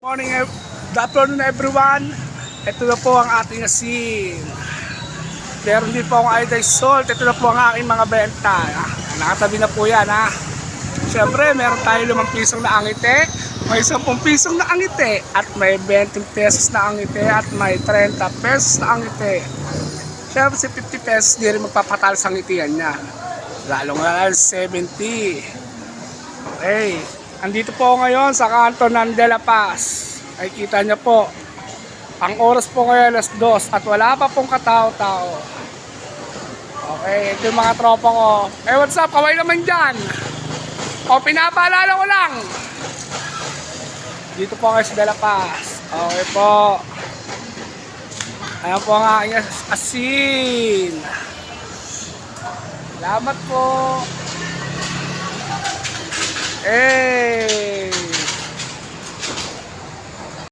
Good afternoon everyone. Ito na po ang ating asin. Meron din po akong iodized salt. Ito na po ang aking mga benta. Nakatabi na po yan ha. Siyempre meron tayo 5 pisong na angite, may 10 pisong na angite, at may 20 pesos na angite, at may 30 pesos na angite. Siyempre si 50 pesos di rin magpapatalo sa ngitian niya. Lalong 70. Okay. Andito po ako ngayon sa kanto ng De La Paz. Ay kita niyo po, ang oras po ngayon alas 2 at wala pa pong katao-tao. Okay, ito yung mga tropa ko. Hey, what's up? Kaway naman dyan. O, pinapaalala ko lang. Dito po kayo sa De La Paz. Okay po. Ayan po ang aking asin. Salamat po. Hey!